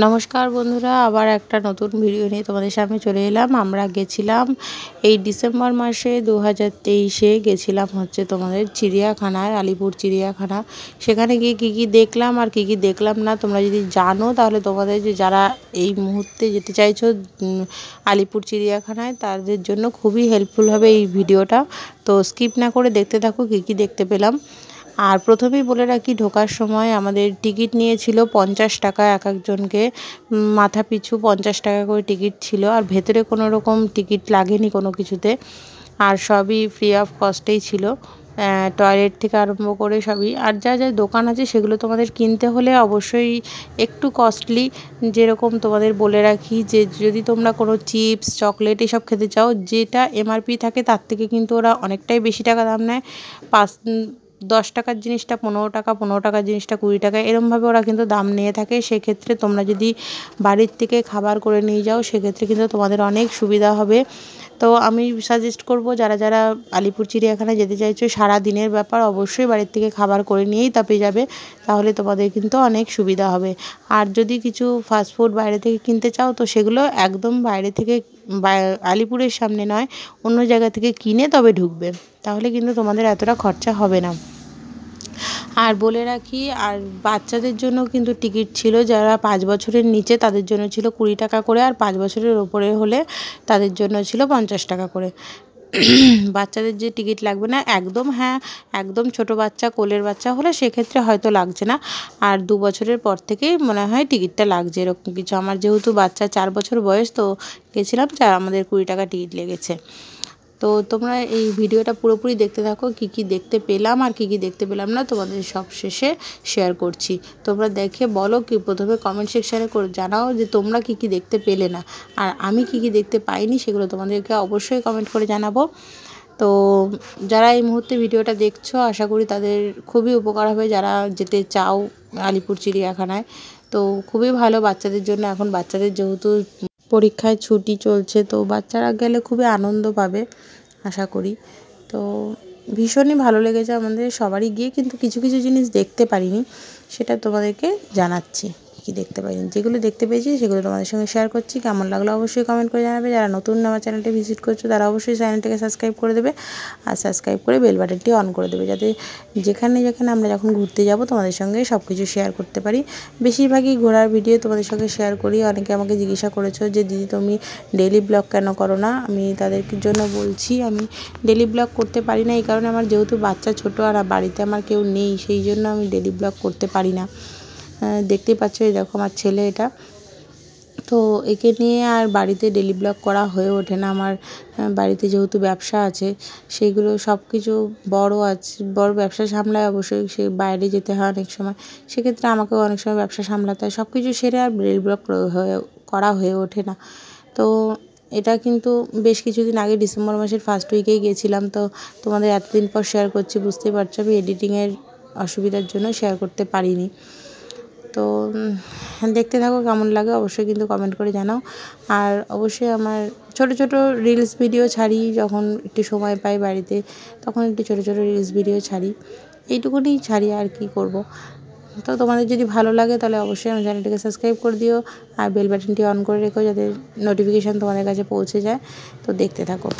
নমস্কার বন্ধুরা, আবার একটা নতুন ভিডিও নিয়ে তোমাদের সামনে চলে এলাম। আমরা গেছিলাম এই ডিসেম্বর মাসে 2023-এ গেছিলাম হচ্ছে তোমাদের চিড়িয়াখানায়, আলিপুর চিড়িয়াখানা। সেখানে গিয়ে কী কী দেখলাম আর কী কী দেখলাম না তোমরা যদি জানো, তাহলে তোমাদের যে যারা এই মুহূর্তে যেতে চাইছো আলিপুর চিড়িয়াখানায়, তাদের জন্য খুবই হেল্পফুল হবে এই ভিডিওটা। তো স্কিপ না করে দেখতে থাকো কী কী দেখতে পেলাম। আর প্রথমেই বলে রাখি, ঢোকার সময় আমাদের টিকিট নিয়েছিল 50 টাকা এক একজনকে, মাথা পিছু 50 টাকা করে টিকিট ছিল। আর ভেতরে কোনো রকম টিকিট লাগেনি কোনো কিছুতে, আর সবই ফ্রি অফ কস্টেই ছিল। টয়লেট থেকে আরম্ভ করে সবই। আর যা যা দোকান আছে সেগুলো তোমাদের কিনতে হলে অবশ্যই একটু কস্টলি। যেরকম তোমাদের বলে রাখি যে যদি তোমরা কোনো চিপস চকলেট এসব খেতে চাও, যেটা এমআরপি থাকে তার থেকে কিন্তু ওরা অনেকটাই বেশি টাকা দাম নেয়। 10 টাকার জিনিসটা 15 টাকা, 15 টাকার জিনিসটা 20 টাকা, এরমভাবে ওরা কিন্তু দাম নিয়ে থাকে। সেক্ষেত্রে তোমরা যদি বাড়ির থেকে খাবার করে নিয়ে যাও, সেক্ষেত্রে কিন্তু তোমাদের অনেক সুবিধা হবে। তো আমি সাজেস্ট করব, যারা যারা আলিপুর চিড়িয়াখানায় যেতে চাইছো, সারা দিনের ব্যাপার, অবশ্যই বাড়ির থেকে খাবার করে নিয়েই তবে যাবে, তাহলে তোমাদের কিন্তু অনেক সুবিধা হবে। আর যদি কিছু ফাস্টফুড বাইরে থেকে কিনতে চাও, তো সেগুলো একদম বাইরে থেকে, আলিপুরের সামনে নয়, অন্য জায়গা থেকে কিনে তবে ঢুকবে, তাহলে কিন্তু তোমাদের এতটা খরচা হবে না। আর বলে রাখি, আর বাচ্চাদের জন্য কিন্তু টিকিট ছিল, যারা 5 বছরের নিচে তাদের জন্য ছিল 20 টাকা করে, আর 5 বছরের ওপরে হলে তাদের জন্য ছিল 50 টাকা করে। বাচ্চাদের যে টিকিট লাগবে না একদম, হ্যাঁ একদম ছোট বাচ্চা, কোলের বাচ্চা হলে সেক্ষেত্রে হয়তো লাগছে না। আর 2 বছরের পর থেকেই মনে হয় টিকিটটা লাগছে, এরকম কিছু। আমার যেহেতু বাচ্চা 4 বছর বয়স, তো গেছিলাম, আমাদের 20 টাকা টিকিট লেগেছে। তো তোমরা এই ভিডিওটা পুরোপুরি দেখতে থাকো, কী কী দেখতে পেলাম আর কী কী দেখতে পেলাম না তোমাদের সব শেষে শেয়ার করছি। তোমরা দেখে বলো, কি প্রথমে কমেন্ট সেকশানে করে জানাও যে তোমরা কী কী দেখতে পেলে না, আর আমি কী কী দেখতে পাইনি সেগুলো তোমাদেরকে অবশ্যই কমেন্ট করে জানাবো। তো যারা এই মুহূর্তে ভিডিওটা দেখছো, আশা করি তাদের খুবই উপকার হবে, যারা যেতে চাও আলিপুর চিড়িয়াখানায়। তো খুবই ভালো বাচ্চাদের জন্য, এখন বাচ্চাদের যেহেতু পরীক্ষায় ছুটি চলছে, তো বাচ্চারা গেলে খুবই আনন্দ পাবে আশা করি। তো ভীষণই ভালো লেগেছে আমাদের সবারই গিয়ে, কিন্তু কিছু কিছু জিনিস দেখতে পারিনি, সেটা তোমাদেরকে জানাচ্ছি। কী দেখতে পাইনি, যেগুলো দেখতে পেয়েছি সেগুলো তোমাদের সঙ্গে শেয়ার করছি। কেমন লাগলো অবশ্যই কমেন্ট করে জানাবে। যারা নতুন আমার চ্যানেলটি ভিজিট করছো, তারা অবশ্যই চ্যানেলটিকে সাবস্ক্রাইব করে দেবে, আর সাবস্ক্রাইব করে বেল বাটনটি অন করে দেবে, যাতে যেখানে যেখানে আমরা যখন ঘুরতে যাব তোমাদের সঙ্গে সব কিছু শেয়ার করতে পারি। বেশিরভাগই ঘোরার ভিডিও তোমাদের সঙ্গে শেয়ার করি। অনেকে আমাকে জিজ্ঞাসা করেছো যে দিদি তুমি ডেইলি ব্লগ কেন করো না। আমি তাদের জন্য বলছি, আমি ডেইলি ব্লগ করতে পারি না এই কারণে, আমার যেহেতু বাচ্চা ছোটো আর বাড়িতে আমার কেউ নেই, সেই জন্য আমি ডেইলি ব্লগ করতে পারি না। দেখতেই পাচ্ছ, এই দেখো আমার ছেলে এটা। তো একে নিয়ে আর বাড়িতে ডেইলি ব্লগ করা হয়ে ওঠে না। আমার বাড়িতে যেহেতু ব্যবসা আছে, সেইগুলো সব কিছু বড় ব্যবসা সামলায়, অবশ্যই সে বাইরে যেতে হয় অনেক সময়, সেক্ষেত্রে আমাকেও অনেক সময় ব্যবসা সামলাতে হয়। সব কিছু সেরে আর ডেইলি ব্লগ করা হয়ে ওঠে না। তো এটা কিন্তু বেশ কিছুদিন আগে ডিসেম্বর মাসের ফার্স্ট উইকেই গিয়েছিলাম। তো তোমাদের এতদিন পর শেয়ার করছি, বুঝতেই পারছো আমি এডিটিংয়ের অসুবিধার জন্য শেয়ার করতে পারিনি। তো দেখতে থাকো, কেমন লাগে অবশ্যই কিন্তু কমেন্ট করে জানাও। আর অবশ্যই আমার ছোট ছোট রিলস ভিডিও ছাড়ি, যখন একটু সময় পাই বাড়িতে, তখন একটু ছোট ছোট রিলস ভিডিও ছাড়ি, এইটুকুনি ছাড়ি, আর কি করব। তো তোমাদের যদি ভালো লাগে তাহলে অবশ্যই আমার চ্যানেলটিকে সাবস্ক্রাইব করে দিও, আর বেল বাটনটি অন করে রেখো, যাতে নোটিফিকেশান তোমাদের কাছে পৌঁছে যায়। তো দেখতে থাকো।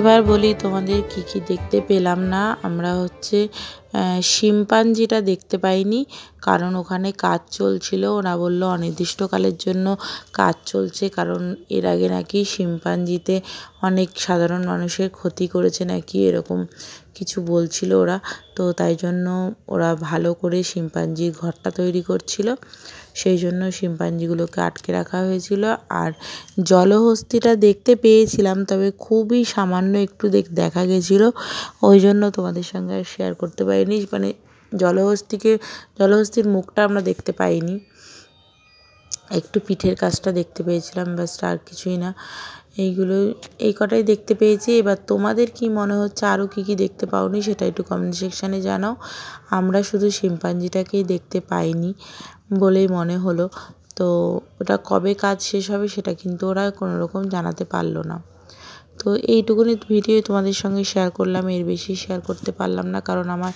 এবার বলি তোমাদের কি কি দেখতে পেলাম না। আমরা হচ্ছে শিম্পাঞ্জিটা দেখতে পাইনি, কারণ ওখানে কাজ চলছিল। ওরা বলল অনির্দিষ্টকালের জন্য কাজ চলছে, কারণ এর আগে নাকি শিম্পাঞ্জিতে অনেক সাধারণ মানুষের ক্ষতি করেছে নাকি, এরকম কিছু বলছিল ওরা। তো তাই জন্য ওরা ভালো করে শিম্পাঞ্জির ঘরটা তৈরি করছিল, সেই জন্য শিম্পাঞ্জিগুলোকে আটকে রাখা হয়েছিল। আর জলহস্তিটা দেখতে পেয়েছিলাম, তবে খুবই সামান্য একটু দেখা গেছিলো, ওই জন্য তোমাদের সঙ্গে আর শেয়ার করতে পারিনি। মানে জলহস্তির মুখটা আমরা দেখতে পাইনি, একটু পিঠের কাজটা দেখতে পেয়েছিলাম, ব্যাস আর কিছুই না। এই কটাই দেখতে পেয়েছি। এবার তোমাদের কি মনে হচ্ছে আরও কি কি দেখতে পাওনি সেটা একটু কমেন্ট সেকশানে জানাও। আমরা শুধু শিম্পাঞ্জিটাকেই দেখতে পাইনি বলেই মনে হলো। তো ওটা কবে কাজ শেষ হবে সেটা কিন্তু ওরা কোনো রকম জানাতে পারলো না। তো এইটুকুনি ভিডিও তোমাদের সঙ্গে শেয়ার করলাম, এর বেশি শেয়ার করতে পারলাম না, কারণ আমার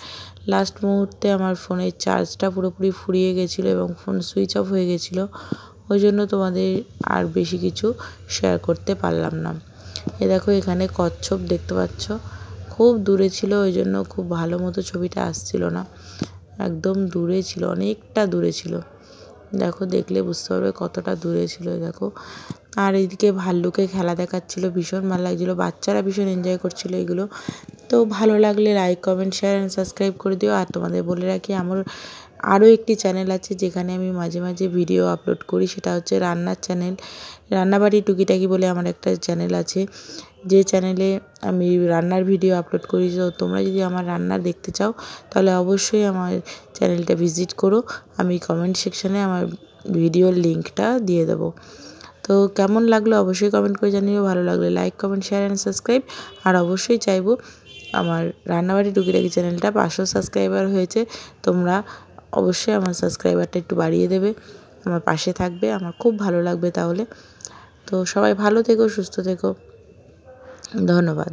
লাস্ট মুহূর্তে আমার ফোনের চার্জটা পুরোপুরি ফুরিয়ে গেছিলো এবং ফোন সুইচ অফ হয়ে গেছিলো, ওই জন্য তোমাদের আর বেশি কিছু শেয়ার করতে পারলাম না। এ দেখো এখানে কচ্ছপ দেখতে পাচ্ছ, খুব দূরে ছিল, ওই জন্য খুব ভালো মতো ছবিটা আসছিল না, একদম দূরে ছিল, অনেকটা দূরে ছিল। দেখো দেখলে বুঝতে পারবে কতটা দূরে ছিল। দেখো, আর এইদিকে ভাল্লুকে খেলা দেখাচ্ছিলো, ভীষণ ভালো লাগছিলো, বাচ্চারা ভীষণ এনজয় করছিলো এগুলো। তো ভালো লাগলে like, comment, share and subscribe করে দিও। আর তোমাদের বলে রাখি, আমার আরও একটি চ্যানেল আছে যেখানে আমি মাঝে মাঝে ভিডিও আপলোড করি, সেটা হচ্ছে রান্নার চ্যানেল, রান্নাবাড়ি টুকিটাকি বলে আমার একটা চ্যানেল আছে, যে চ্যানেলে আমি রান্নার ভিডিও আপলোড করি। তো তোমরা যদি আমার রান্না দেখতে চাও তাহলে অবশ্যই আমার চ্যানেলটা ভিজিট করো, আমি কমেন্ট সেকশানে আমার ভিডিওর লিঙ্কটা দিয়ে দেবো। তো কেমন লাগলো অবশ্যই কমেন্ট করে জানিও, ভালো লাগলে like, comment, share and subscribe. আর অবশ্যই চাইবো আমার রান্নাবাড়ি টুকিটাকি চ্যানেলটা 500 সাবস্ক্রাইবার হয়েছে, তোমরা অবশ্যই আমার সাবস্ক্রাইবারটা একটু বাড়িয়ে দেবে, আমার পাশে থাকবে, আমার খুব ভালো লাগবে তাহলে। তো সবাই ভালো থেকো, সুস্থ থেকো, ধন্যবাদ।